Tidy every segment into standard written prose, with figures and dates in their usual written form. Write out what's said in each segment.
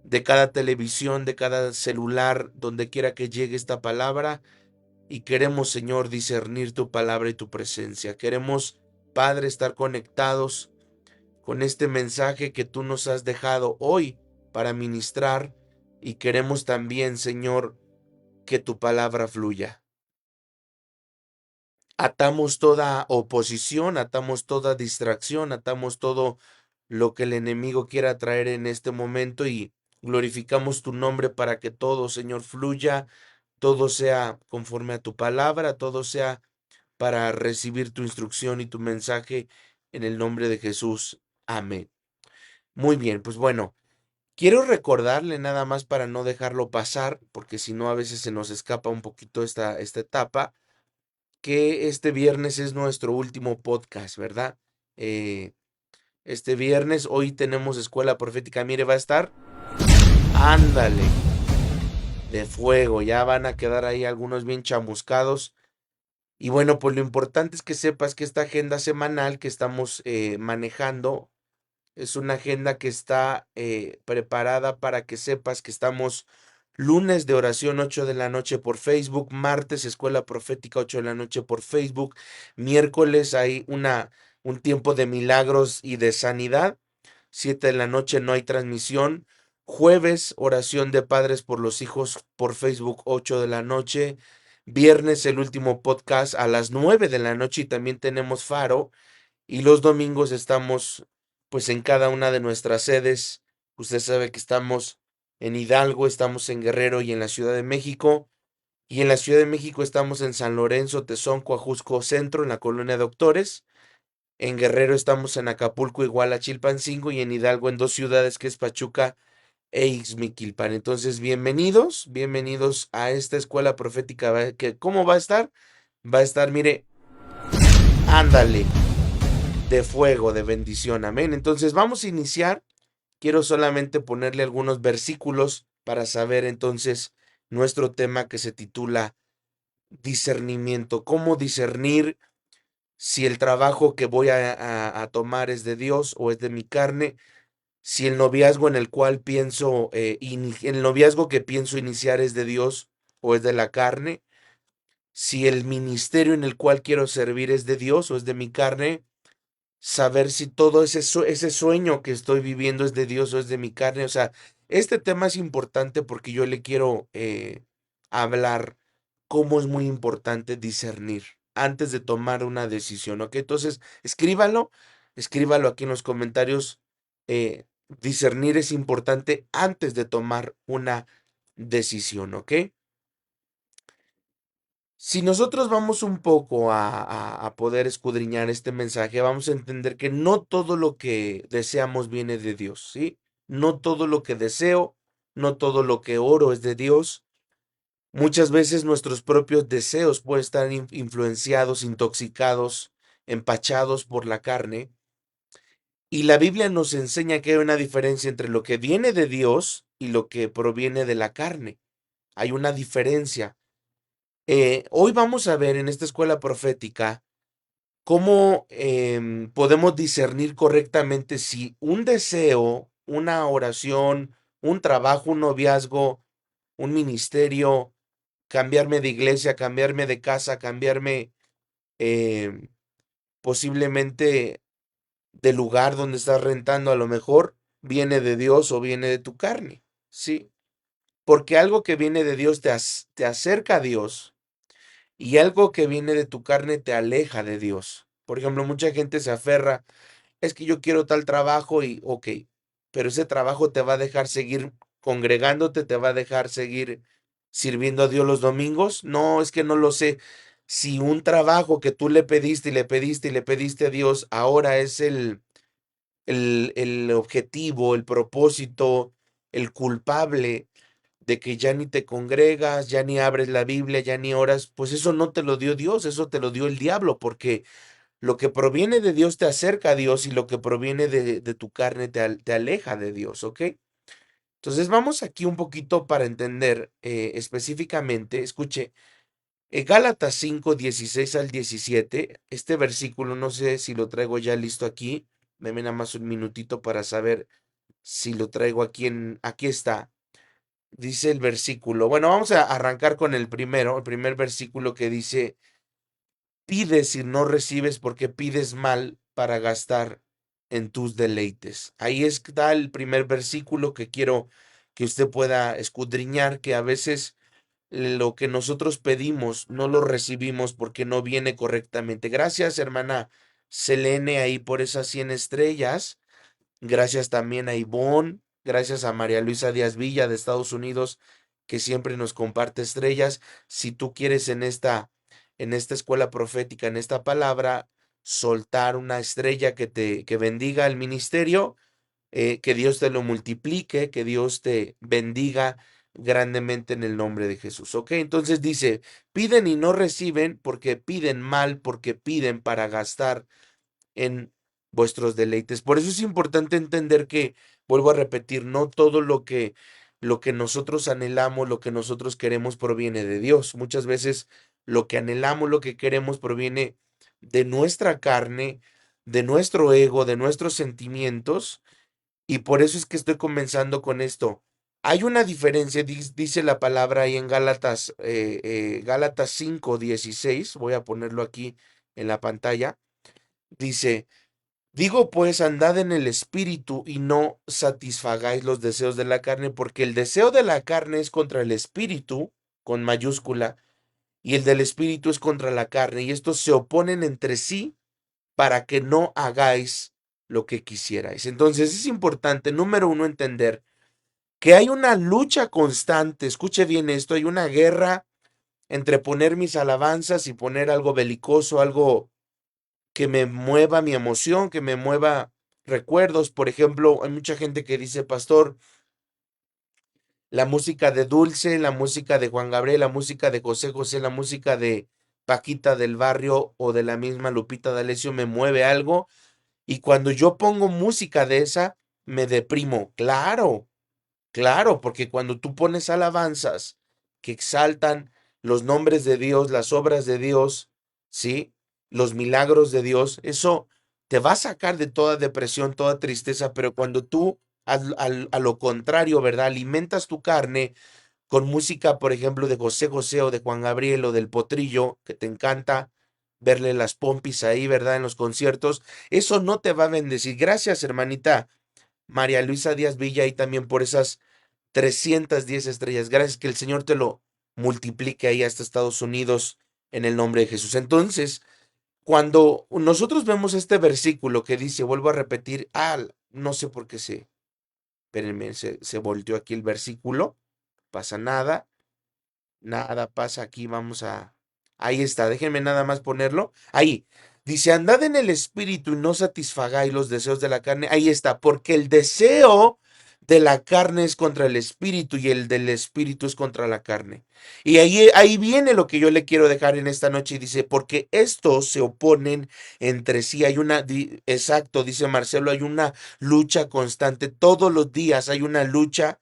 de cada televisión, de cada celular, donde quiera que llegue esta palabra. Y queremos, Señor, discernir tu palabra y tu presencia. Queremos, Padre, estar conectados con este mensaje que tú nos has dejado hoy para ministrar. Y queremos también, Señor, que tu palabra fluya. Atamos toda oposición, atamos toda distracción, atamos todo lo que el enemigo quiera traer en este momento y glorificamos tu nombre para que todo, Señor, fluya, todo sea conforme a tu palabra, todo sea para recibir tu instrucción y tu mensaje en el nombre de Jesús. Amén. Muy bien, pues bueno, quiero recordarle nada más para no dejarlo pasar, porque si no a veces se nos escapa un poquito esta etapa, que este viernes es nuestro último podcast, ¿verdad? Eh, este viernes, hoy tenemos escuela profética, mire, va a estar, ándale, de fuego, ya van a quedar ahí algunos bien chamuscados. Y bueno, pues lo importante es que sepas que esta agenda semanal que estamos manejando es una agenda que está preparada para que sepas que estamos lunes de oración 8 de la noche por Facebook, martes escuela profética 8 de la noche por Facebook, miércoles hay un tiempo de milagros y de sanidad, 7 de la noche no hay transmisión, jueves oración de padres por los hijos por Facebook 8 de la noche, viernes el último podcast a las 9 de la noche y también tenemos faro y los domingos estamos pues en cada una de nuestras sedes. Usted sabe que estamos en Hidalgo, estamos en Guerrero y en la Ciudad de México. Y en la Ciudad de México estamos en San Lorenzo, Tezonco, Ajusco Centro, en la colonia Doctores. En Guerrero estamos en Acapulco, Iguala, Chilpancingo y en Hidalgo en dos ciudades que es Pachuca e Ixmiquilpan. Entonces, bienvenidos, bienvenidos a esta escuela profética. Que, ¿cómo va a estar? Va a estar, mire, ándale, de fuego, de bendición. Amén. Entonces vamos a iniciar. Quiero solamente ponerle algunos versículos para saber entonces nuestro tema que se titula discernimiento. ¿Cómo discernir si el trabajo que voy a tomar es de Dios o es de mi carne? Si el noviazgo en el cual pienso, el noviazgo que pienso iniciar es de Dios o es de la carne. Si el ministerio en el cual quiero servir es de Dios o es de mi carne, saber si todo ese sueño que estoy viviendo es de Dios o es de mi carne. O sea, este tema es importante porque yo le quiero hablar cómo es muy importante discernir antes de tomar una decisión, ¿ok? Entonces, escríbalo aquí en los comentarios. Discernir es importante antes de tomar una decisión, ¿ok? Si nosotros vamos un poco a poder escudriñar este mensaje, vamos a entender que no todo lo que deseamos viene de Dios, ¿sí? No todo lo que deseo, no todo lo que oro es de Dios. Muchas veces nuestros propios deseos pueden estar influenciados, intoxicados, empachados por la carne. Y la Biblia nos enseña que hay una diferencia entre lo que viene de Dios y lo que proviene de la carne. Hay una diferencia. Hoy vamos a ver en esta escuela profética cómo podemos discernir correctamente si un deseo, una oración, un trabajo, un noviazgo, un ministerio, cambiarme de iglesia, cambiarme de casa, cambiarme em, posiblemente de lugar donde estás rentando, a lo mejor viene de Dios o viene de tu carne, ¿sí? Porque algo que viene de Dios te acerca a Dios y algo que viene de tu carne te aleja de Dios. Por ejemplo, mucha gente se aferra, es que yo quiero tal trabajo y, ok, pero ese trabajo te va a dejar seguir congregándote, te va a dejar seguir sirviendo a Dios los domingos. No, es que no lo sé. Si un trabajo que tú le pediste y le pediste y le pediste a Dios, ahora es el objetivo, el propósito, el culpable de que ya ni te congregas, ya ni abres la Biblia, ya ni oras, pues eso no te lo dio Dios, eso te lo dio el diablo, porque lo que proviene de Dios te acerca a Dios y lo que proviene de tu carne te aleja de Dios, ¿ok? Entonces vamos aquí un poquito para entender específicamente, escuche, Gálatas 5 16 al 17 este versículo, no sé si lo traigo ya listo aquí, deme nada más un minutito para saber Si lo traigo aquí está. Dice el versículo. Bueno, vamos a arrancar con el primero, el primer versículo que dice, pides y no recibes porque pides mal para gastar en tus deleites. Ahí está el primer versículo que quiero que usted pueda escudriñar, que a veces lo que nosotros pedimos no lo recibimos porque no viene correctamente. Gracias, hermana Selene, ahí por esas 100 estrellas. Gracias también a Ivonne, gracias a María Luisa Díaz Villa de Estados Unidos, que siempre nos comparte estrellas. Si tú quieres en esta escuela profética, en esta palabra, soltar una estrella que bendiga el ministerio, que Dios te lo multiplique, que Dios te bendiga grandemente en el nombre de Jesús. Ok, entonces dice, piden y no reciben porque piden mal, porque piden para gastar en vuestros deleites. Por eso es importante entender que, vuelvo a repetir, no todo lo que nosotros anhelamos, lo que nosotros queremos proviene de Dios. Muchas veces lo que anhelamos, lo que queremos proviene de nuestra carne, de nuestro ego, de nuestros sentimientos, y por eso es que estoy comenzando con esto. Hay una diferencia, dice la palabra ahí en Gálatas 5:16, voy a ponerlo aquí en la pantalla, dice, digo pues, andad en el espíritu y no satisfagáis los deseos de la carne, porque el deseo de la carne es contra el espíritu, con mayúscula, y el del espíritu es contra la carne, y estos se oponen entre sí para que no hagáis lo que quisierais. Entonces es importante, número uno, entender que hay una lucha constante, escuche bien esto, hay una guerra entre poner mis alabanzas y poner algo belicoso, algo que me mueva mi emoción, que me mueva recuerdos. Por ejemplo, hay mucha gente que dice, pastor, la música de Dulce, la música de Juan Gabriel, la música de José José, la música de Paquita del Barrio o de la misma Lupita D'Alessio me mueve algo. Y cuando yo pongo música de esa, me deprimo. Claro, claro, porque cuando tú pones alabanzas que exaltan los nombres de Dios, las obras de Dios, ¿sí? Los milagros de Dios, eso te va a sacar de toda depresión, toda tristeza, pero cuando tú a lo contrario, ¿verdad? Alimentas tu carne con música, por ejemplo, de José José o de Juan Gabriel o del Potrillo, que te encanta verle las pompis ahí, ¿verdad? En los conciertos, eso no te va a bendecir. Gracias, hermanita María Luisa Díaz Villa, y también por esas 310 estrellas. Gracias, que el Señor te lo multiplique ahí hasta Estados Unidos en el nombre de Jesús. Entonces, cuando nosotros vemos este versículo que dice, vuelvo a repetir, no sé por qué espérenme, se volteó aquí el versículo, pasa nada, nada pasa aquí, ahí está, déjenme nada más ponerlo, ahí, dice, andad en el espíritu y no satisfagáis los deseos de la carne, ahí está, porque el deseo de la carne es contra el espíritu y el del espíritu es contra la carne. Y ahí viene lo que yo le quiero dejar en esta noche, y dice, porque estos se oponen entre sí, exacto, dice Marcelo, hay una lucha constante, todos los días hay una lucha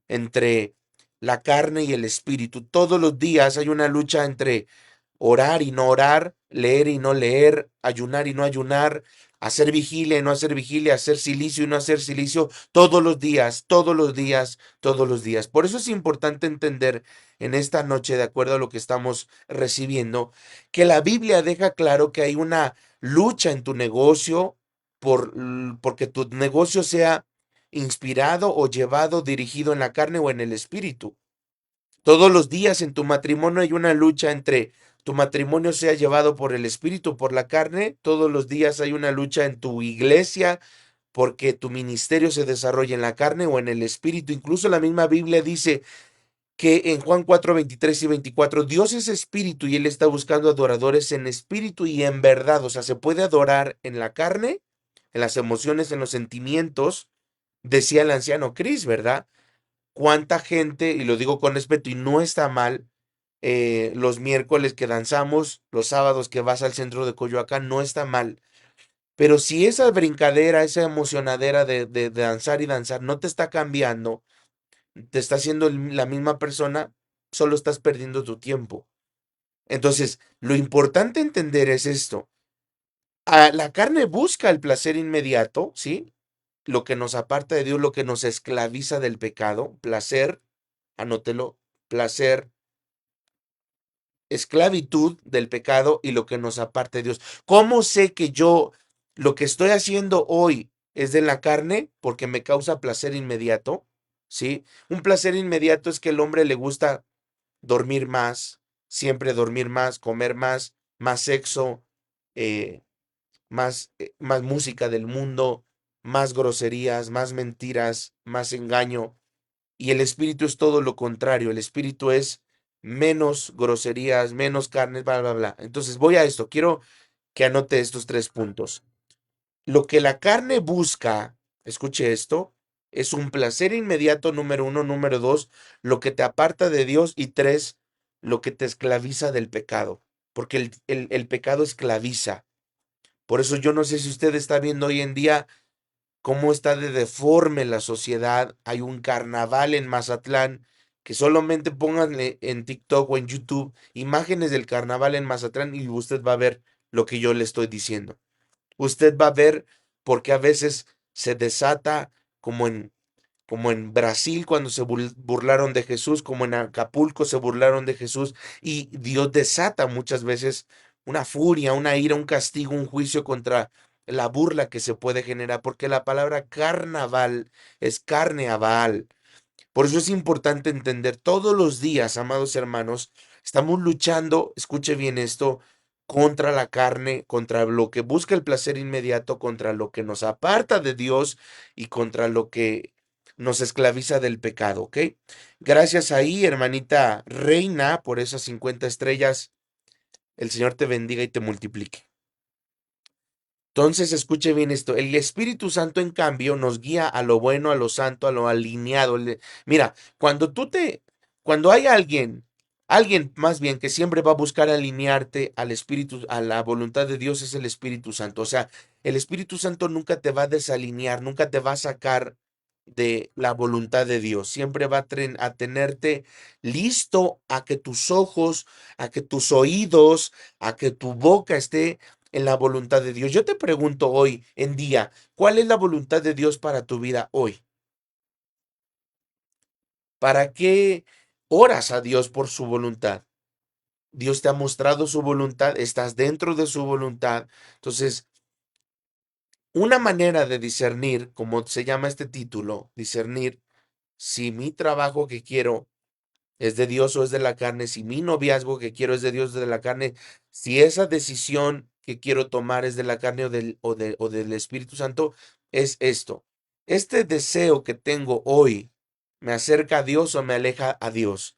entre la carne y el espíritu. Todos los días hay una lucha entre orar y no orar, leer y no leer, ayunar y no ayunar, hacer vigilia y no hacer vigilia, hacer silicio y no hacer silicio, todos los días, todos los días, todos los días. Por eso es importante entender en esta noche, de acuerdo a lo que estamos recibiendo, que la Biblia deja claro que hay una lucha en tu negocio porque tu negocio sea inspirado o llevado, dirigido en la carne o en el espíritu. Todos los días en tu matrimonio hay una lucha entre tu matrimonio sea llevado por el espíritu, por la carne. Todos los días hay una lucha en tu iglesia porque tu ministerio se desarrolla en la carne o en el espíritu. Incluso la misma Biblia dice que en Juan 4:23 y 24, Dios es espíritu y Él está buscando adoradores en espíritu y en verdad. O sea, se puede adorar en la carne, en las emociones, en los sentimientos, decía el anciano Cris, ¿verdad? Cuánta gente, y lo digo con respeto, y no está mal, los miércoles que danzamos, los sábados que vas al centro de Coyoacán, no está mal. Pero si esa brincadera, esa emocionadera de danzar y danzar no te está cambiando, te está haciendo la misma persona, solo estás perdiendo tu tiempo. Entonces, lo importante entender es esto. La carne busca el placer inmediato, ¿sí? lo que nos aparta de Dios, lo que nos esclaviza del pecado, placer, anótelo, placer, esclavitud del pecado y lo que nos aparta de Dios. ¿Cómo sé que yo lo que estoy haciendo hoy es de la carne? Porque me causa placer inmediato, ¿sí? Un placer inmediato es que el hombre le gusta dormir más, siempre dormir más, comer más sexo, eh, más música del mundo, más groserías, más mentiras, más engaño. Y el espíritu es todo lo contrario. El espíritu es menos groserías, menos carnes, bla, bla, bla. Entonces voy a esto. Quiero que anote estos 3 puntos. Lo que la carne busca, escuche esto, es un placer inmediato, número 1, número 2, lo que te aparta de Dios y 3, lo que te esclaviza del pecado, porque el pecado esclaviza. Por eso yo no sé si usted está viendo hoy en día cómo está de deforme la sociedad. Hay un carnaval en Mazatlán, que solamente pónganle en TikTok o en YouTube imágenes del carnaval en Mazatlán y usted va a ver lo que yo le estoy diciendo. Usted va a ver porque a veces se desata como en Brasil cuando se burlaron de Jesús, como en Acapulco se burlaron de Jesús, y Dios desata muchas veces una furia, una ira, un castigo, un juicio contra la burla que se puede generar, porque la palabra carnaval es carne a Baal. Por eso es importante entender todos los días, amados hermanos, estamos luchando, escuche bien esto, contra la carne, contra lo que busca el placer inmediato, contra lo que nos aparta de Dios y contra lo que nos esclaviza del pecado, ¿ok? Gracias ahí, hermanita Reina, por esas 50 estrellas. El Señor te bendiga y te multiplique. Entonces, escuche bien esto. El Espíritu Santo, en cambio, nos guía a lo bueno, a lo santo, a lo alineado. Mira, cuando hay alguien más bien que siempre va a buscar alinearte al Espíritu, a la voluntad de Dios, es el Espíritu Santo. O sea, el Espíritu Santo nunca te va a desalinear, nunca te va a sacar de la voluntad de Dios. Siempre va a tenerte listo a que tus ojos, a que tus oídos, a que tu boca esté en la voluntad de Dios. Yo te pregunto hoy en día, ¿cuál es la voluntad de Dios para tu vida hoy? ¿Para qué oras a Dios por su voluntad? Dios te ha mostrado su voluntad, estás dentro de su voluntad. Entonces, una manera de discernir, como se llama este título, discernir si mi trabajo que quiero es de Dios o es de la carne, si mi noviazgo que quiero es de Dios o de la carne, si esa decisión que quiero tomar es de la carne o del Espíritu Santo, es esto. Este deseo que tengo hoy me acerca a Dios o me aleja a Dios.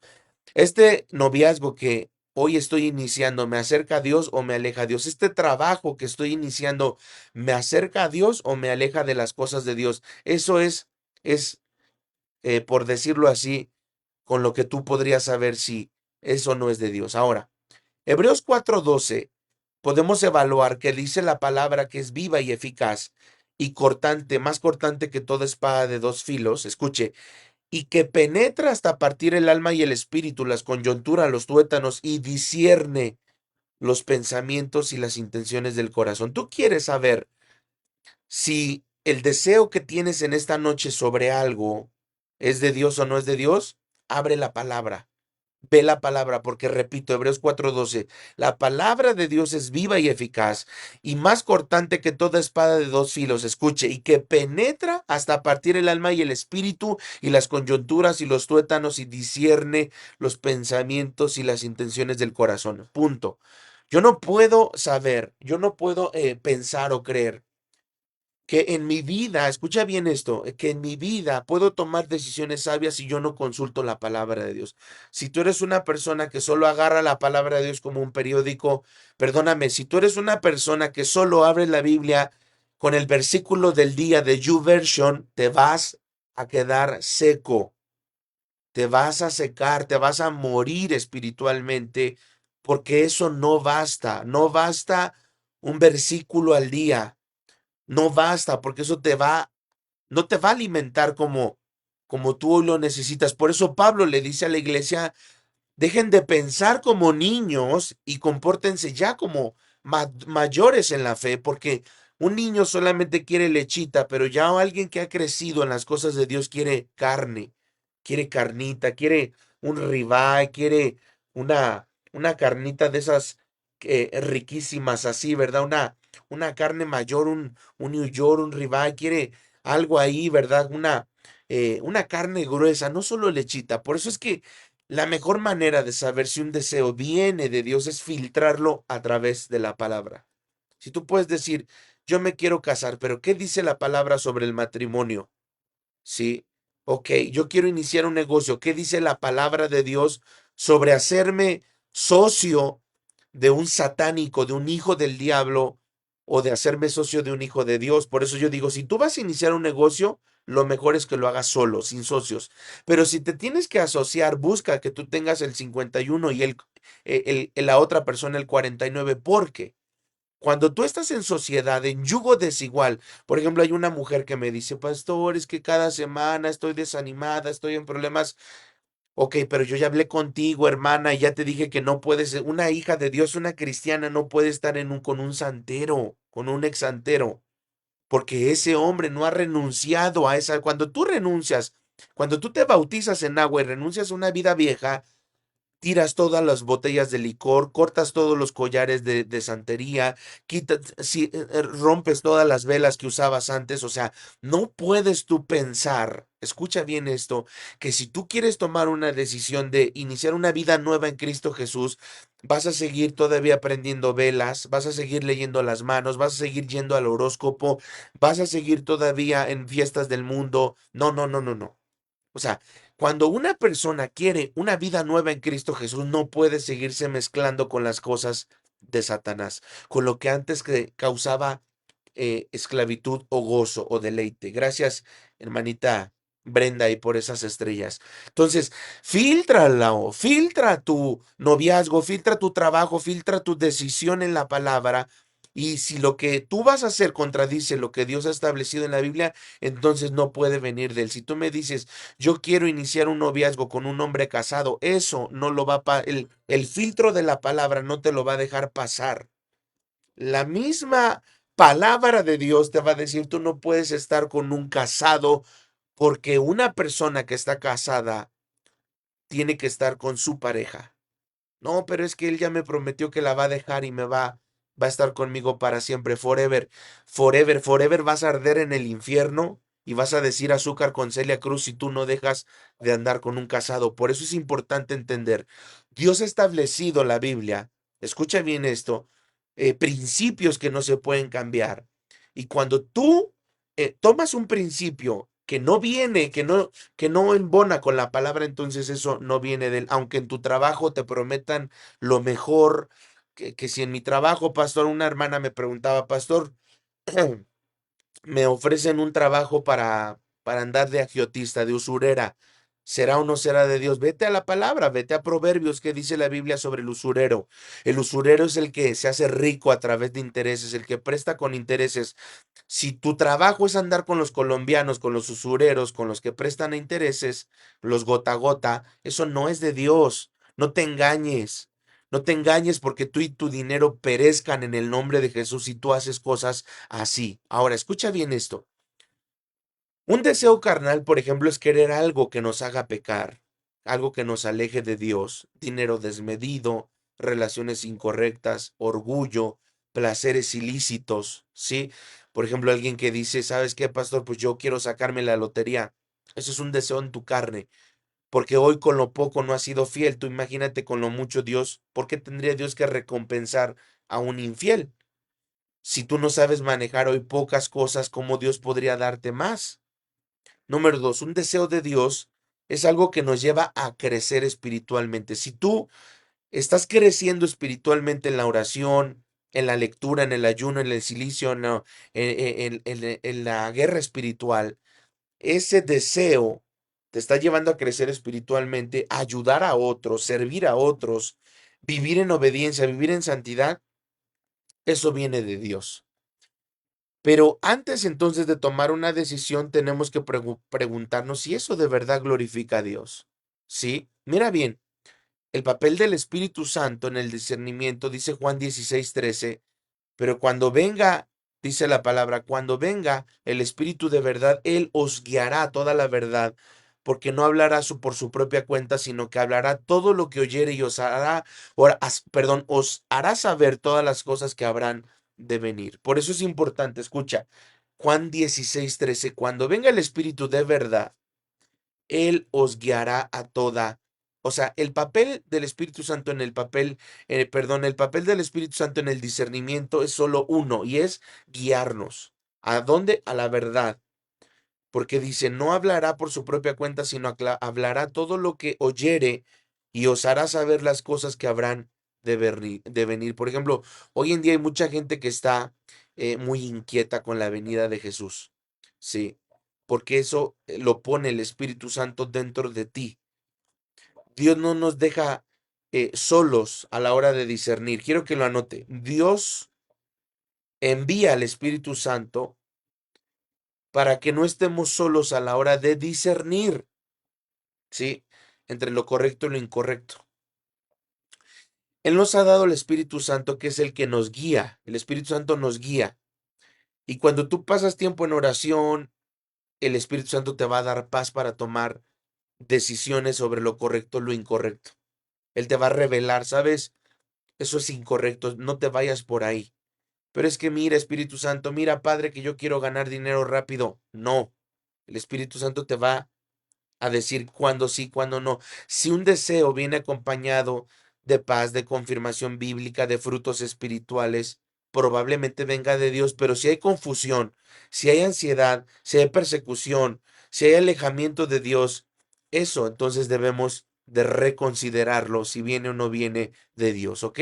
Este noviazgo que hoy estoy iniciando me acerca a Dios o me aleja a Dios. Este trabajo que estoy iniciando me acerca a Dios o me aleja de las cosas de Dios. Eso es, por decirlo así, con lo que tú podrías saber si eso no es de Dios. Ahora, Hebreos 4:12, podemos evaluar que dice la palabra que es viva y eficaz y cortante, más cortante que toda espada de 2 filos, escuche, y que penetra hasta partir el alma y el espíritu, las coyunturas, los tuétanos, y discierne los pensamientos y las intenciones del corazón. Tú quieres saber si el deseo que tienes en esta noche sobre algo es de Dios o no es de Dios. Abre la palabra. Ve la palabra, porque repito, Hebreos 4:12, la palabra de Dios es viva y eficaz y más cortante que toda espada de 2 filos, escuche, y que penetra hasta partir el alma y el espíritu y las coyunturas y los tuétanos y discierne los pensamientos y las intenciones del corazón. Punto. Yo no puedo saber, yo no puedo pensar o creer que en mi vida, escucha bien esto, que en mi vida puedo tomar decisiones sabias si yo no consulto la palabra de Dios. Si tú eres una persona que solo agarra la palabra de Dios como un periódico, perdóname, si tú eres una persona que solo abre la Biblia con el versículo del día de YouVersion, te vas a quedar seco, te vas a secar, te vas a morir espiritualmente, porque eso no basta, no basta un versículo al día. No basta, porque eso no te va a alimentar como tú lo necesitas. Por eso Pablo le dice a la iglesia, dejen de pensar como niños y compórtense ya como mayores en la fe, porque Un niño solamente quiere lechita, pero ya alguien que ha crecido en las cosas de Dios quiere carne, quiere carnita, quiere un ribeye, quiere una carnita de esas riquísimas así, ¿verdad? Una carne mayor, un New York, un ribeye, quiere algo ahí, ¿verdad? Una carne gruesa, no solo lechita. Por eso es que la mejor manera de saber si un deseo viene de Dios es filtrarlo a través de la palabra. Si tú puedes decir, yo me quiero casar, pero ¿qué dice la palabra sobre el matrimonio? Sí, ok, yo quiero iniciar un negocio. ¿Qué dice la palabra de Dios sobre hacerme socio de un satánico, de un hijo del diablo, o de hacerme socio de un hijo de Dios? Por eso yo digo, si tú vas a iniciar un negocio, lo mejor es que lo hagas solo, sin socios. Pero si te tienes que asociar, busca que tú tengas el 51 y la otra persona el 49. ¿Por qué? Cuando tú estás en sociedad, en yugo desigual, por ejemplo, hay una mujer que me dice, pastor, es que cada semana estoy desanimada, estoy en problemas. Ok, pero yo ya hablé contigo, hermana, y ya te dije que no puedes, una hija de Dios, una cristiana, no puede estar con un santero, con un ex santero, porque ese hombre no ha renunciado a esa. Cuando tú renuncias, cuando tú te bautizas en agua y renuncias a una vida vieja, tiras todas las botellas de licor, cortas todos los collares de santería, rompes todas las velas que usabas antes. O sea, no puedes tú pensar, escucha bien esto, que si tú quieres tomar una decisión de iniciar una vida nueva en Cristo Jesús, vas a seguir todavía prendiendo velas, vas a seguir leyendo las manos, vas a seguir yendo al horóscopo, vas a seguir todavía en fiestas del mundo. No, no, no, no, no. O sea, cuando una persona quiere una vida nueva en Cristo Jesús, no puede seguirse mezclando con las cosas de Satanás, con lo que antes que causaba esclavitud o gozo o deleite. Gracias, hermanita Brenda, y por esas estrellas. Entonces, filtra tu noviazgo, filtra tu trabajo, filtra tu decisión en la palabra. Y si lo que tú vas a hacer contradice lo que Dios ha establecido en la Biblia, entonces no puede venir de él. Si tú me dices, yo quiero iniciar un noviazgo con un hombre casado, eso no lo va el filtro de la palabra no te lo va a dejar pasar. La misma palabra de Dios te va a decir, tú no puedes estar con un casado porque una persona que está casada tiene que estar con su pareja. No, pero es que él ya me prometió que la va a dejar y va a estar conmigo para siempre, forever, forever, forever vas a arder en el infierno y vas a decir azúcar con Celia Cruz si tú no dejas de andar con un casado. Por eso es importante entender, Dios ha establecido la Biblia, escucha bien esto, principios que no se pueden cambiar. Y cuando tú tomas un principio que no viene, que no embona con la palabra, entonces eso no viene de él. Aunque en tu trabajo te prometan lo mejor, que si en mi trabajo, pastor, una hermana me preguntaba, pastor, me ofrecen un trabajo para andar de agiotista, de usurera. ¿Será o no será de Dios? Vete a la palabra, vete a Proverbios, que dice la Biblia sobre el usurero. El usurero es el que se hace rico a través de intereses, el que presta con intereses. Si tu trabajo es andar con los colombianos, con los usureros, con los que prestan a intereses, los gota a gota, eso no es de Dios. No te engañes. No te engañes porque tú y tu dinero perezcan en el nombre de Jesús si tú haces cosas así. Ahora, escucha bien esto. Un deseo carnal, por ejemplo, es querer algo que nos haga pecar, algo que nos aleje de Dios, dinero desmedido, relaciones incorrectas, orgullo, placeres ilícitos, ¿sí? Por ejemplo, alguien que dice, ¿sabes qué, pastor? Pues yo quiero sacarme la lotería. Eso es un deseo en tu carne, porque hoy con lo poco no has sido fiel. Tú imagínate con lo mucho Dios, ¿por qué tendría Dios que recompensar a un infiel? Si tú no sabes manejar hoy pocas cosas, ¿cómo Dios podría darte más? Número dos, un deseo de Dios es algo que nos lleva a crecer espiritualmente. Si tú estás creciendo espiritualmente en la oración, en la lectura, en el ayuno, en el silicio, no, en la guerra espiritual, ese deseo te está llevando a crecer espiritualmente, a ayudar a otros, servir a otros, vivir en obediencia, vivir en santidad. Eso viene de Dios. Pero antes entonces de tomar una decisión, tenemos que preguntarnos si eso de verdad glorifica a Dios. ¿Sí? Mira bien, el papel del Espíritu Santo en el discernimiento, dice Juan 16:13, pero cuando venga Dice la palabra, cuando venga el Espíritu de verdad, Él os guiará a toda la verdad, porque no hablará por su propia cuenta, sino que hablará todo lo que oyere y os hará, perdón, os hará saber todas las cosas que habrán de venir. Por eso es importante, escucha, Juan 16:13, cuando venga el Espíritu de verdad, Él os guiará a toda. O sea, el papel del Espíritu Santo en el papel, perdón, el papel del Espíritu Santo en el discernimiento es solo uno y es guiarnos. ¿A dónde? A la verdad. Porque dice, no hablará por su propia cuenta, sino hablará todo lo que oyere y os hará saber las cosas que habrán de venir. Por ejemplo, hoy en día hay mucha gente que está muy inquieta con la venida de Jesús. Sí, porque eso lo pone el Espíritu Santo dentro de ti. Dios no nos deja solos a la hora de discernir. Quiero que lo anote. Dios envía al Espíritu Santo para que no estemos solos a la hora de discernir, ¿sí? Entre lo correcto y lo incorrecto. Él nos ha dado el Espíritu Santo, que es el que nos guía. El Espíritu Santo nos guía. Y cuando tú pasas tiempo en oración, el Espíritu Santo te va a dar paz para tomar decisiones sobre lo correcto o lo incorrecto. Él te va a revelar, ¿sabes? Eso es incorrecto, no te vayas por ahí. Pero es que mira, Espíritu Santo, mira, Padre, que yo quiero ganar dinero rápido. No, el Espíritu Santo te va a decir cuándo sí, cuándo no. Si un deseo viene acompañado de paz, de confirmación bíblica, de frutos espirituales, probablemente venga de Dios, pero si hay confusión, si hay ansiedad, si hay persecución, si hay alejamiento de Dios, eso entonces debemos de reconsiderarlo si viene o no viene de Dios, ¿ok?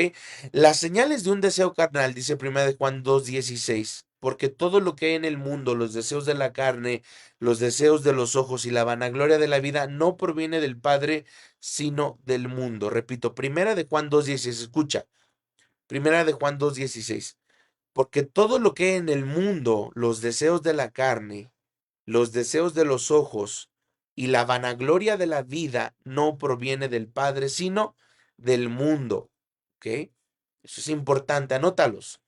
Las señales de un deseo carnal, dice 1 de Juan 2:16, porque todo lo que hay en el mundo, los deseos de la carne, los deseos de los ojos y la vanagloria de la vida no proviene del Padre, sino del mundo. Repito, 1 de Juan 2:16, escucha, 1 de Juan 2:16, porque todo lo que hay en el mundo, los deseos de la carne, los deseos de los ojos y la vanagloria de la vida no proviene del Padre, sino del mundo. ¿Ok? Eso es importante, anótalos.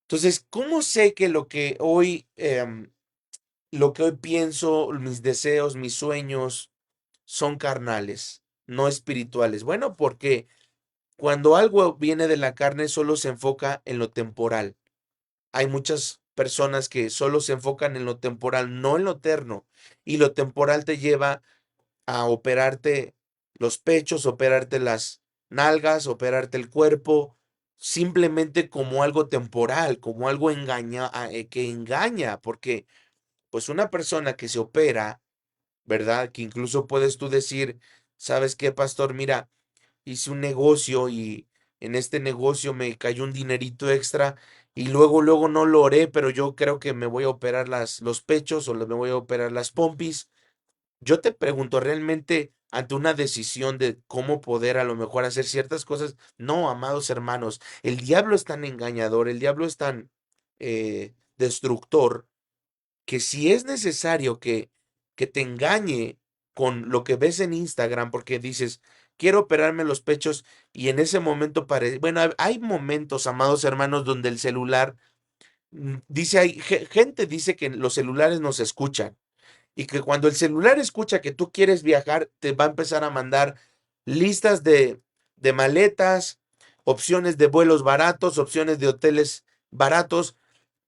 Entonces, ¿cómo sé que lo que hoy pienso, mis deseos, mis sueños son carnales, no espirituales? Bueno, porque cuando algo viene de la carne solo se enfoca en lo temporal. Hay muchas personas que solo se enfocan en lo temporal, no en lo eterno. Y lo temporal te lleva a operarte los pechos, operarte las nalgas, operarte el cuerpo, simplemente como algo temporal, como algo que engaña, porque pues una persona que se opera, ¿verdad? Que incluso puedes tú decir, ¿sabes qué, pastor? Mira, hice un negocio y en este negocio me cayó un dinerito extra y luego no lo oré, pero yo creo que me voy a operar los pechos o me voy a operar las pompis. Yo te pregunto, ¿realmente ante una decisión de cómo poder a lo mejor hacer ciertas cosas? No, amados hermanos, el diablo es tan engañador, el diablo es tan destructor que si es necesario que te engañe con lo que ves en Instagram, porque dices, quiero operarme los pechos y en ese momento parece, bueno, hay momentos, amados hermanos, donde el celular, dice, gente dice que los celulares nos escuchan y que cuando el celular escucha que tú quieres viajar, te va a empezar a mandar listas de maletas, opciones de vuelos baratos, opciones de hoteles baratos,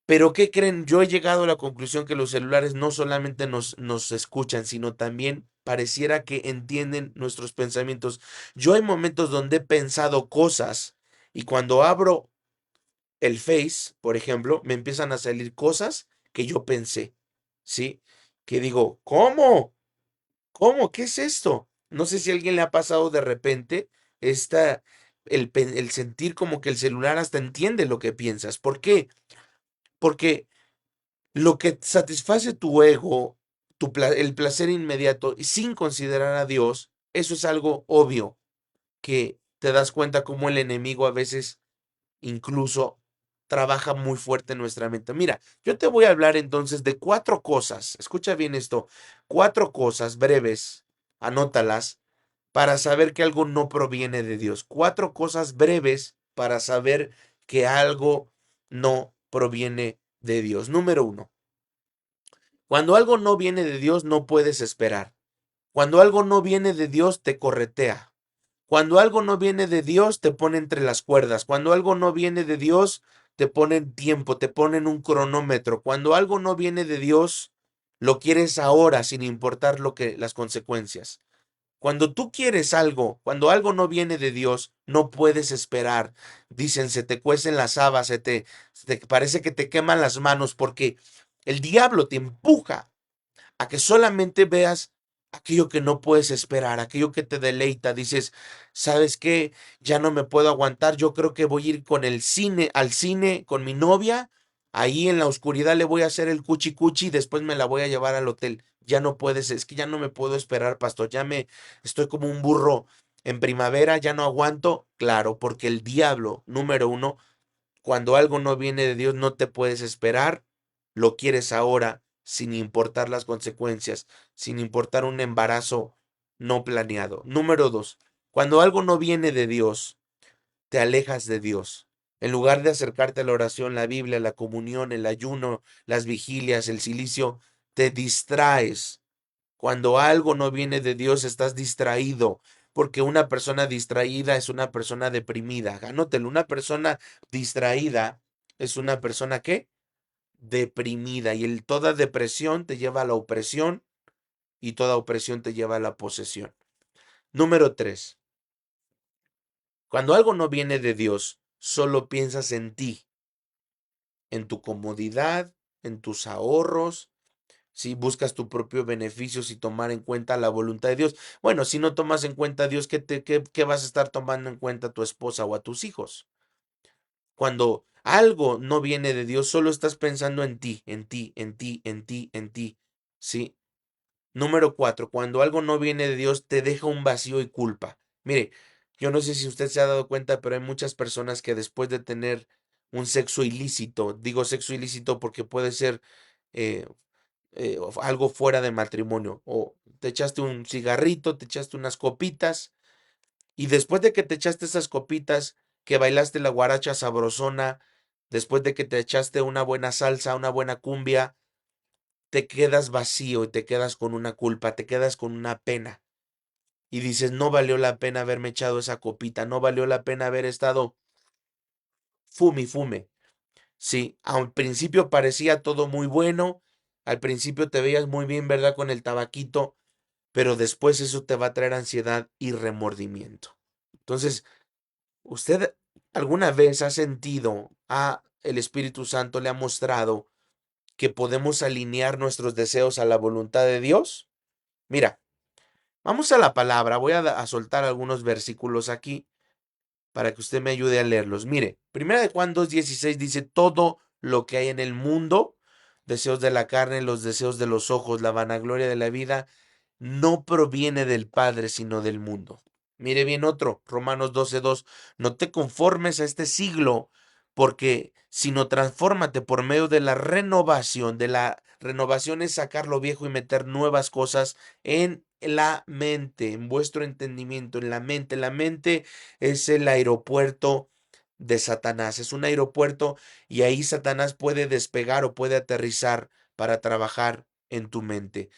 pero ¿qué creen? Yo he llegado a la conclusión que los celulares no solamente nos escuchan, sino también pareciera que entienden nuestros pensamientos. Yo hay momentos donde he pensado cosas y cuando abro el Face, por ejemplo, me empiezan a salir cosas que yo pensé, ¿sí? Que digo, ¿cómo? ¿Cómo? ¿Qué es esto? No sé si a alguien le ha pasado de repente esta, el sentir como que el celular hasta entiende lo que piensas. ¿Por qué? Porque lo que satisface tu ego, el placer inmediato, y sin considerar a Dios, eso es algo obvio, que te das cuenta cómo el enemigo a veces incluso trabaja muy fuerte en nuestra mente. Mira, yo te voy a hablar entonces de 4 cosas, escucha bien esto, 4 cosas breves, anótalas, para saber que algo no proviene de Dios. 4 cosas breves para saber que algo no proviene de Dios. Número uno, cuando algo no viene de Dios, no puedes esperar. Cuando algo no viene de Dios, te corretea. Cuando algo no viene de Dios, te pone entre las cuerdas. Cuando algo no viene de Dios, te ponen tiempo, te ponen un cronómetro. Cuando algo no viene de Dios, lo quieres ahora sin importar lo que las consecuencias. Cuando tú quieres algo, cuando algo no viene de Dios, no puedes esperar. Dicen, se te cuecen las habas, se te parece que te queman las manos porque el diablo te empuja a que solamente veas aquello que no puedes esperar, aquello que te deleita. Dices, ¿sabes qué? Ya no me puedo aguantar. Yo creo que voy a ir con el cine, al cine con mi novia. Ahí en la oscuridad le voy a hacer el cuchi cuchi y después me la voy a llevar al hotel. Ya no puedes, es que ya no me puedo esperar, pastor. Ya me estoy como un burro en primavera, ya no aguanto. Claro, porque el diablo, número uno, cuando algo no viene de Dios, no te puedes esperar, lo quieres ahora, sin importar las consecuencias, sin importar un embarazo no planeado. Número dos, cuando algo no viene de Dios, te alejas de Dios. En lugar de acercarte a la oración, la Biblia, la comunión, el ayuno, las vigilias, el silicio, te distraes. Cuando algo no viene de Dios, estás distraído, porque una persona distraída es una persona deprimida. Anótelo, una persona distraída es una persona ¿qué? Deprimida. Y toda depresión te lleva a la opresión y toda opresión te lleva a la posesión. Número 3. Cuando algo no viene de Dios, solo piensas en ti, en tu comodidad, en tus ahorros, si buscas tu propio beneficio, si tomar en cuenta la voluntad de Dios. Bueno, si no tomas en cuenta a Dios, ¿qué vas a estar tomando en cuenta a tu esposa o a tus hijos? Cuando algo no viene de Dios, solo estás pensando en ti, en ti, en ti, en ti, en ti. ¿Sí? Número 4, cuando algo no viene de Dios, te deja un vacío y culpa. Mire, yo no sé si usted se ha dado cuenta, pero hay muchas personas que después de tener un sexo ilícito, digo sexo ilícito porque puede ser eh, algo fuera de matrimonio, o te echaste un cigarrito, te echaste unas copitas, y después de que te echaste esas copitas, que bailaste la guaracha sabrosona, después de que te echaste una buena salsa, una buena cumbia, te quedas vacío y te quedas con una culpa, te quedas con una pena. Y dices, no valió la pena haberme echado esa copita, no valió la pena haber estado fume y fume. Sí, al principio parecía todo muy bueno, al principio te veías muy bien, ¿verdad? Con el tabaquito, pero después eso te va a traer ansiedad y remordimiento. Entonces, ¿usted alguna vez ha sentido, el Espíritu Santo le ha mostrado que podemos alinear nuestros deseos a la voluntad de Dios? Mira, vamos a la palabra, voy a soltar algunos versículos aquí para que usted me ayude a leerlos. Mire, Primera de Juan 2:16 dice, todo lo que hay en el mundo, deseos de la carne, los deseos de los ojos, la vanagloria de la vida, no proviene del Padre, sino del mundo. Mire bien otro, Romanos 12:2, no te conformes a este siglo, porque sino transfórmate por medio de la renovación. De la renovación es sacar lo viejo y meter nuevas cosas en la mente, en vuestro entendimiento, en la mente. La mente es el aeropuerto de Satanás, es un aeropuerto y ahí Satanás puede despegar o puede aterrizar para trabajar en tu mente.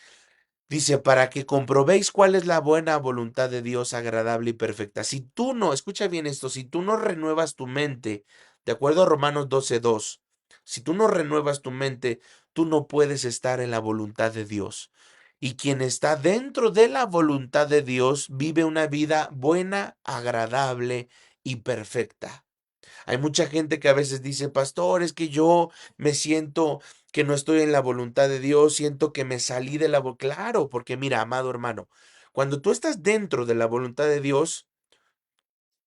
Dice, para que comprobéis cuál es la buena voluntad de Dios agradable y perfecta. Si tú no, escucha bien esto, si tú no renuevas tu mente, de acuerdo a Romanos 12:2, si tú no renuevas tu mente, tú no puedes estar en la voluntad de Dios. Y quien está dentro de la voluntad de Dios vive una vida buena, agradable y perfecta. Hay mucha gente que a veces dice, pastor, es que yo me siento que no estoy en la voluntad de Dios, siento que me salí de la voluntad. Claro, porque mira, amado hermano, cuando tú estás dentro de la voluntad de Dios,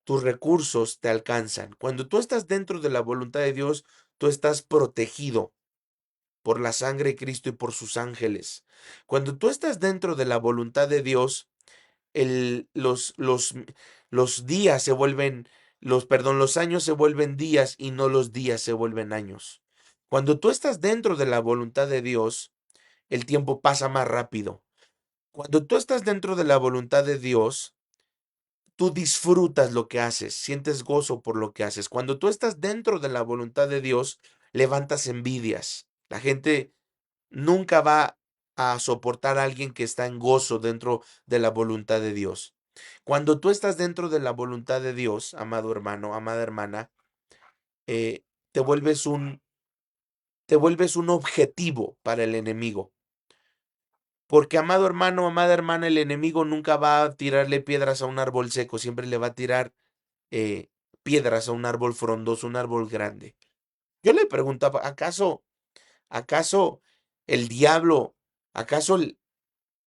tus recursos te alcanzan. Cuando tú estás dentro de la voluntad de Dios, tú estás protegido por la sangre de Cristo y por sus ángeles. Cuando tú estás dentro de la voluntad de Dios, el, los días se vuelven, los años se vuelven días y no los días se vuelven años. Cuando tú estás dentro de la voluntad de Dios, el tiempo pasa más rápido. Cuando tú estás dentro de la voluntad de Dios, tú disfrutas lo que haces, sientes gozo por lo que haces. Cuando tú estás dentro de la voluntad de Dios, levantas envidias. La gente nunca va a soportar a alguien que está en gozo dentro de la voluntad de Dios. Cuando tú estás dentro de la voluntad de Dios, amado hermano, amada hermana, eh, te vuelves te vuelves un objetivo para el enemigo. Porque, amado hermano, amada hermana, el enemigo nunca va a tirarle piedras a un árbol seco, siempre le va a tirar eh, piedras a un árbol frondoso, un árbol grande. Yo le preguntaba, acaso el diablo, acaso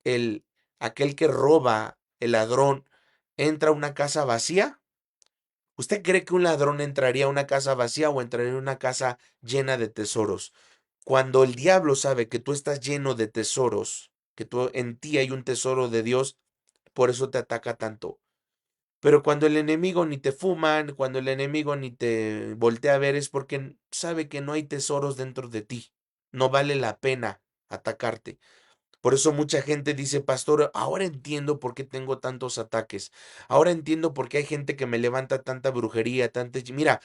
el aquel que roba, el ladrón, entra a una casa vacía? ¿Usted cree que un ladrón entraría a una casa vacía o entraría a una casa llena de tesoros? Cuando el diablo sabe que tú estás lleno de tesoros, que tú en ti hay un tesoro de Dios, por eso te ataca tanto. Pero cuando el enemigo ni te fuman, cuando el enemigo ni te voltea a ver, es porque sabe que no hay tesoros dentro de ti. No vale la pena atacarte. Por eso mucha gente dice, pastor, ahora entiendo por qué tengo tantos ataques. Ahora entiendo por qué hay gente que me levanta tanta brujería, Mira,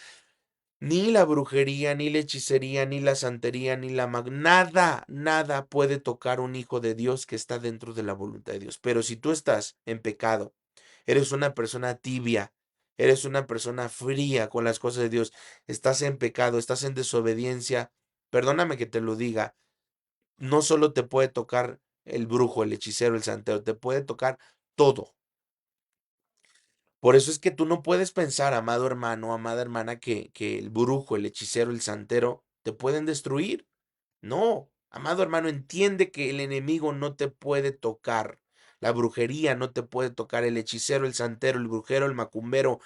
ni la brujería, ni la hechicería, ni la santería, ni la nada, nada puede tocar un hijo de Dios que está dentro de la voluntad de Dios. Pero si tú estás en pecado, eres una persona tibia, eres una persona fría con las cosas de Dios, estás en pecado, estás en desobediencia, perdóname que te lo diga, no solo te puede tocar el brujo, el hechicero, el santero, te puede tocar todo. Por eso es que tú no puedes pensar, amado hermano, amada hermana, que el brujo, el hechicero, el santero te pueden destruir. No, amado hermano, entiende que el enemigo no te puede tocar. La brujería no te puede tocar. El hechicero, el santero, el brujero, el macumbero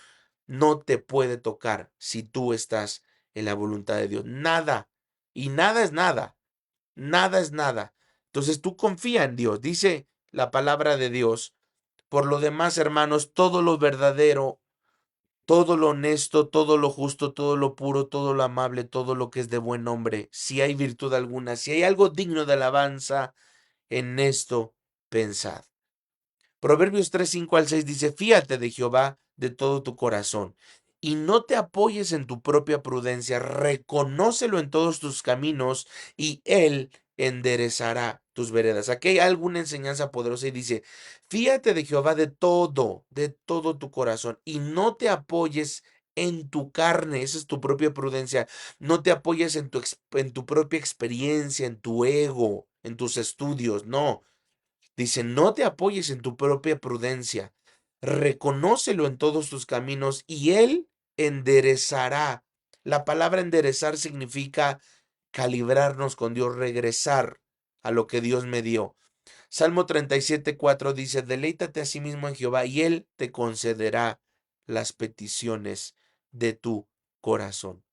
no te puede tocar si tú estás en la voluntad de Dios. Nada. Y nada es nada. Nada es nada. Entonces tú confía en Dios. Dice la palabra de Dios. Por lo demás, hermanos, todo lo verdadero, todo lo honesto, todo lo justo, todo lo puro, todo lo amable, todo lo que es de buen nombre, si hay virtud alguna, si hay algo digno de alabanza, en esto pensad. Proverbios 3, 5 al 6 dice, fíate de Jehová de todo tu corazón y no te apoyes en tu propia prudencia, reconócelo en todos tus caminos y él enderezará tus veredas. Aquí hay alguna enseñanza poderosa y dice, fíate de Jehová de todo tu corazón y no te apoyes en tu carne, esa es tu propia prudencia, no te apoyes en tu propia experiencia, en tu ego, en tus estudios, no. Dice, no te apoyes en tu propia prudencia, reconócelo en todos tus caminos y él enderezará. La palabra enderezar significa calibrarnos con Dios, regresar a lo que Dios me dio. Salmo 37:4 dice, deleítate a sí mismo en Jehová y él te concederá las peticiones de tu corazón.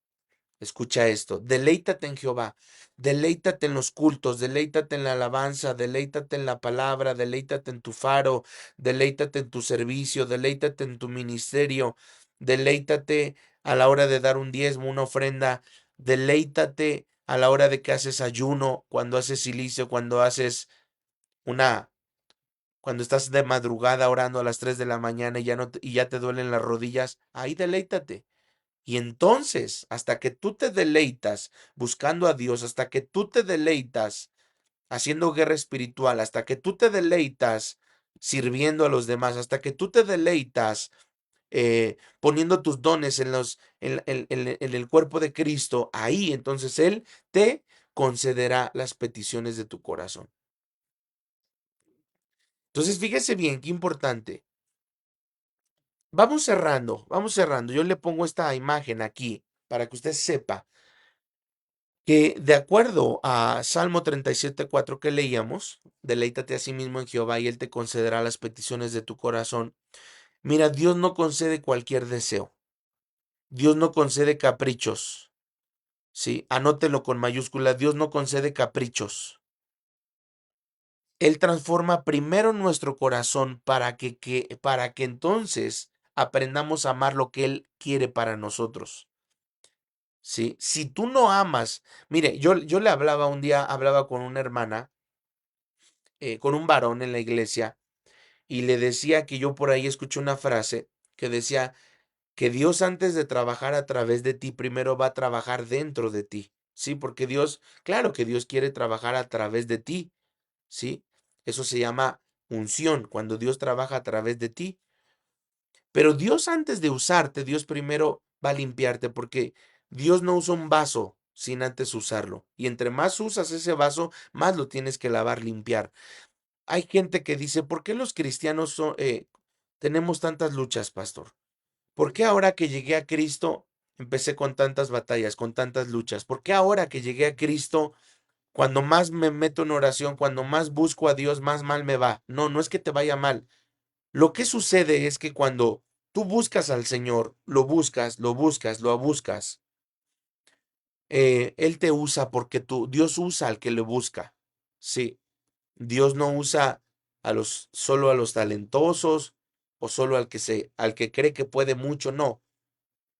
Escucha esto, deleítate en Jehová, deleítate en los cultos, deleítate en la alabanza, deleítate en la palabra, deleítate en tu faro, deleítate en tu servicio, deleítate en tu ministerio, deleítate a la hora de dar un diezmo, una ofrenda, deleítate a la hora de que haces ayuno, cuando haces silicio, cuando haces una, cuando estás de madrugada orando a las 3 de la mañana y ya, no y ya te duelen las rodillas, ahí deleítate. Y entonces, hasta que tú te deleitas buscando a Dios, hasta que tú te deleitas haciendo guerra espiritual, hasta que tú te deleitas sirviendo a los demás, hasta que tú te deleitas poniendo tus dones en el cuerpo de Cristo, ahí entonces Él te concederá las peticiones de tu corazón. Entonces, fíjese bien, qué importante. Vamos cerrando, vamos cerrando. Yo le pongo esta imagen aquí para que usted sepa que de acuerdo a Salmo 37:4 que leíamos, deleítate a sí mismo en Jehová y él te concederá las peticiones de tu corazón. Mira, Dios no concede cualquier deseo. Dios no concede caprichos. Sí, anótelo con mayúscula. Dios no concede caprichos. Él transforma primero nuestro corazón para que entonces aprendamos a amar lo que Él quiere para nosotros. ¿Sí? Si tú no amas, mire, yo le hablaba un día, hablaba con una hermana, con un varón en la iglesia, y le decía que yo por ahí escuché una frase que decía que Dios antes de trabajar a través de ti, primero va a trabajar dentro de ti. Sí, porque Dios, claro que Dios quiere trabajar a través de ti, ¿sí? Eso se llama unción, cuando Dios trabaja a través de ti. Pero Dios antes de usarte, Dios primero va a limpiarte porque Dios no usa un vaso sin antes usarlo. Y entre más usas ese vaso, más lo tienes que lavar, limpiar. Hay gente que dice, ¿por qué los cristianos tenemos tantas luchas, pastor? ¿Por qué ahora que llegué a Cristo empecé con tantas batallas, con tantas luchas? ¿Por qué ahora que llegué a Cristo, cuando más me meto en oración, cuando más busco a Dios, más mal me va? No, no es que te vaya mal. Lo que sucede es que cuando tú buscas al Señor, lo buscas, lo buscas, lo buscas, Él te usa porque Dios usa al que le busca. Sí, Dios no usa solo a los talentosos o solo al que cree que puede mucho, no.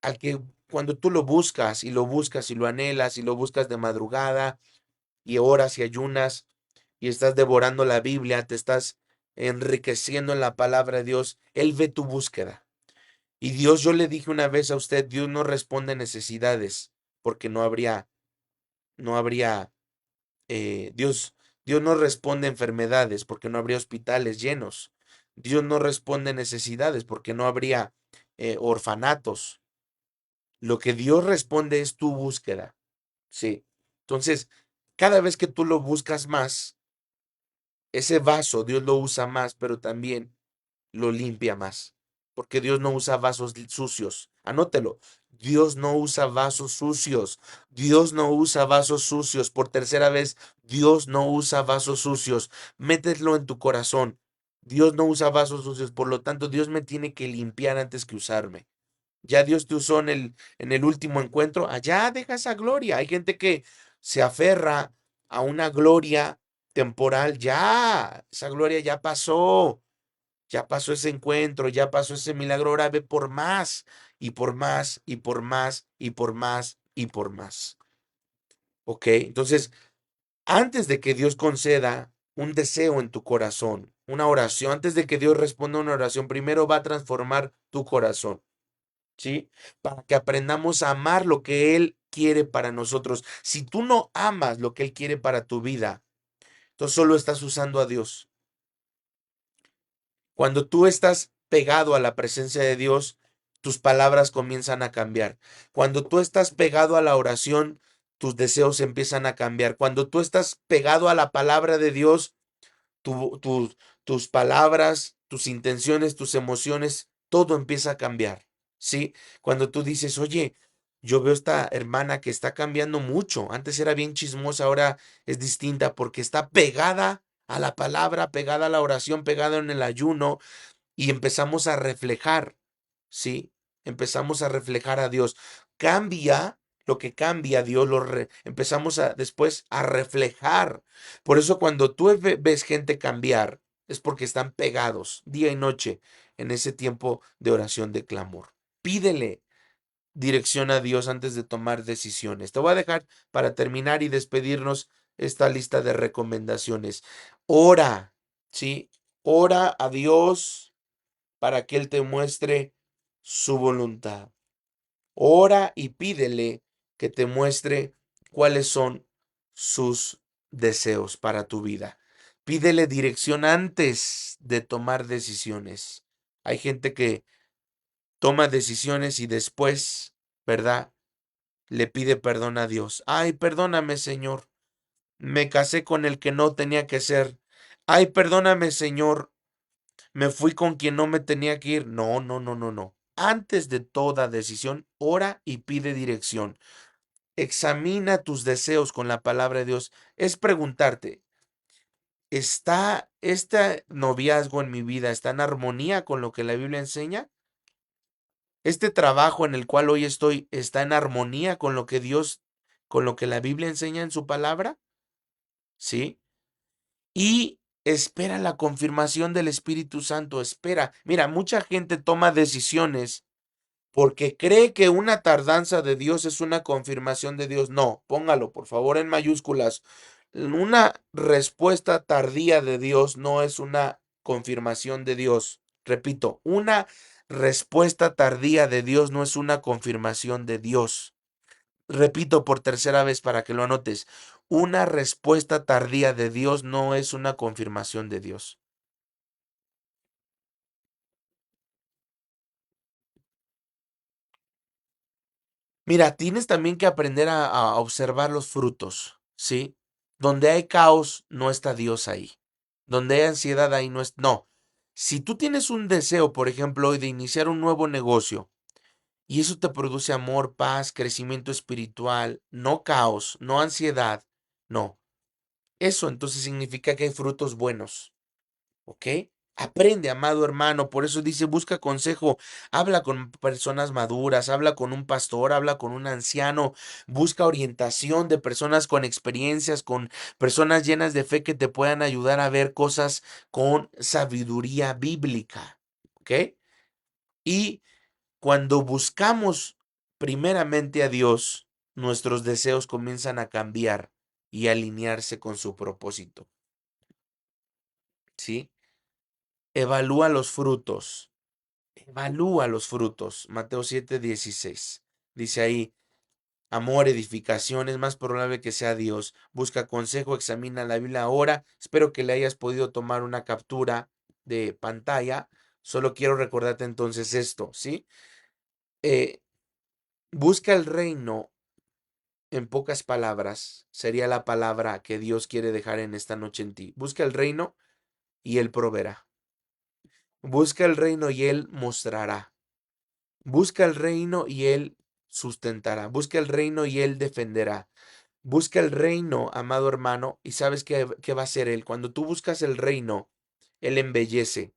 Al que cuando tú lo buscas y lo anhelas y lo buscas de madrugada y oras y ayunas y estás devorando la Biblia, te estás enriqueciendo en la palabra de Dios, Él ve tu búsqueda. Y Dios, yo le dije una vez a usted, Dios no responde necesidades, porque no habría, Dios no responde enfermedades, porque no habría hospitales llenos. Dios no responde necesidades, porque no habría orfanatos. Lo que Dios responde es tu búsqueda, sí. Entonces, cada vez que tú lo buscas más, ese vaso Dios lo usa más, pero también lo limpia más, porque Dios no usa vasos sucios. Anótelo. Dios no usa vasos sucios. Dios no usa vasos sucios. Por tercera vez, Dios no usa vasos sucios. Mételo en tu corazón. Dios no usa vasos sucios. Por lo tanto, Dios me tiene que limpiar antes que usarme. Ya Dios te usó en el último encuentro. Allá deja esa gloria. Hay gente que se aferra a una gloria temporal. Ya, esa gloria ya pasó ese encuentro, ya pasó ese milagro, ahora ve por más y por más y por más y por más y por más. ¿Ok? Entonces, antes de que Dios conceda un deseo en tu corazón, una oración, antes de que Dios responda a una oración, primero va a transformar tu corazón, ¿sí? Para que aprendamos a amar lo que Él quiere para nosotros. Si tú no amas lo que Él quiere para tu vida, entonces solo estás usando a Dios. Cuando tú estás pegado a la presencia de Dios, tus palabras comienzan a cambiar. Cuando tú estás pegado a la oración, tus deseos empiezan a cambiar. Cuando tú estás pegado a la palabra de Dios, tus palabras, tus intenciones, tus emociones, todo empieza a cambiar. ¿Sí? Cuando tú dices, oye, yo veo esta hermana que está cambiando mucho. Antes era bien chismosa, ahora es distinta porque está pegada a la palabra, pegada a la oración, pegada en el ayuno y empezamos a reflejar, ¿sí? Empezamos a reflejar a Dios. Cambia lo que cambia Dios, empezamos después a reflejar. Por eso cuando tú ves gente cambiar, es porque están pegados día y noche en ese tiempo de oración de clamor. Pídele dirección a Dios antes de tomar decisiones. Te voy a dejar para terminar y despedirnos esta lista de recomendaciones. Ora, ¿sí? Ora a Dios para que Él te muestre su voluntad. Ora y pídele que te muestre cuáles son sus deseos para tu vida. Pídele dirección antes de tomar decisiones. Hay gente que toma decisiones y después, ¿verdad? Le pide perdón a Dios. Ay, perdóname, Señor. Me casé con el que no tenía que ser. Ay, perdóname, Señor. Me fui con quien no me tenía que ir. No, no, no, no, no. Antes de toda decisión, ora y pide dirección. Examina tus deseos con la palabra de Dios. Es preguntarte, ¿está este noviazgo en mi vida, está en armonía con lo que la Biblia enseña? ¿Este trabajo en el cual hoy estoy está en armonía con lo que con lo que la Biblia enseña en su palabra? ¿Sí? Y espera la confirmación del Espíritu Santo, espera. Mira, mucha gente toma decisiones porque cree que una tardanza de Dios es una confirmación de Dios. No, póngalo por favor en mayúsculas. Una respuesta tardía de Dios no es una confirmación de Dios. Repito, una respuesta tardía de Dios no es una confirmación de Dios. Repito por tercera vez para que lo anotes, una respuesta tardía de Dios no es una confirmación de Dios. Mira, tienes también que aprender a observar los frutos, ¿sí? Donde hay caos, no está Dios ahí. Donde hay ansiedad, ahí no es. No. Si tú tienes un deseo, por ejemplo, hoy de iniciar un nuevo negocio, y eso te produce amor, paz, crecimiento espiritual, no caos, no ansiedad, no. Eso entonces significa que hay frutos buenos. ¿Ok? Aprende, amado hermano, por eso dice, busca consejo, habla con personas maduras, habla con un pastor, habla con un anciano, busca orientación de personas con experiencias, con personas llenas de fe que te puedan ayudar a ver cosas con sabiduría bíblica. ¿Ok? Y cuando buscamos primeramente a Dios, nuestros deseos comienzan a cambiar y alinearse con su propósito. ¿Sí? Evalúa los frutos. Evalúa los frutos. Mateo 7:16. Dice ahí, amor, edificación, es más probable que sea Dios. Busca consejo, examina la Biblia ahora. Espero que le hayas podido tomar una captura de pantalla. Solo quiero recordarte entonces esto, ¿sí? Eh, busca el reino, en pocas palabras, sería la palabra que Dios quiere dejar en esta noche en ti. Busca el reino y Él proveerá. Busca el reino y Él mostrará. Busca el reino y Él sustentará. Busca el reino y Él defenderá. Busca el reino, amado hermano, y sabes qué va a hacer Él. Cuando tú buscas el reino, Él embellece.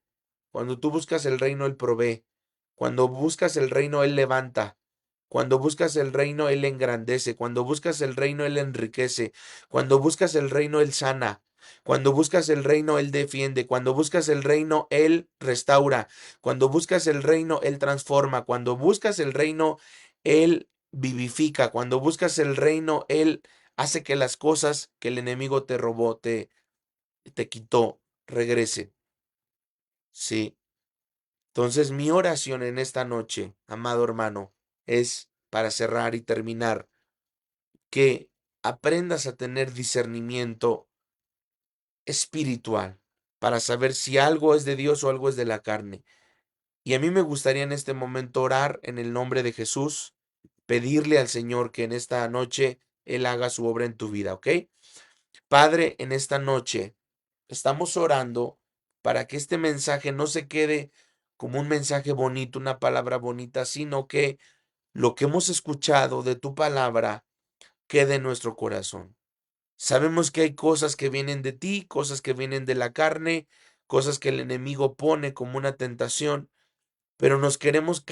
Cuando tú buscas el reino, Él provee. Cuando buscas el reino, Él levanta. Cuando buscas el reino, Él engrandece. Cuando buscas el reino, Él enriquece. Cuando buscas el reino, Él sana. Cuando buscas el reino, Él defiende. Cuando buscas el reino, Él restaura. Cuando buscas el reino, Él transforma. Cuando buscas el reino, Él vivifica. Cuando buscas el reino, Él hace que las cosas que el enemigo te robó, te quitó, regrese. Sí. Entonces, mi oración en esta noche, amado hermano, es para cerrar y terminar, que aprendas a tener discernimiento espiritual para saber si algo es de Dios o algo es de la carne. Y a mí me gustaría en este momento orar en el nombre de Jesús, pedirle al Señor que en esta noche Él haga su obra en tu vida, ¿ok? Padre, en esta noche estamos orando para que este mensaje no se quede como un mensaje bonito, una palabra bonita, sino que lo que hemos escuchado de tu palabra quede en nuestro corazón. Sabemos que hay cosas que vienen de ti, cosas que vienen de la carne, cosas que el enemigo pone como una tentación, pero nos queremos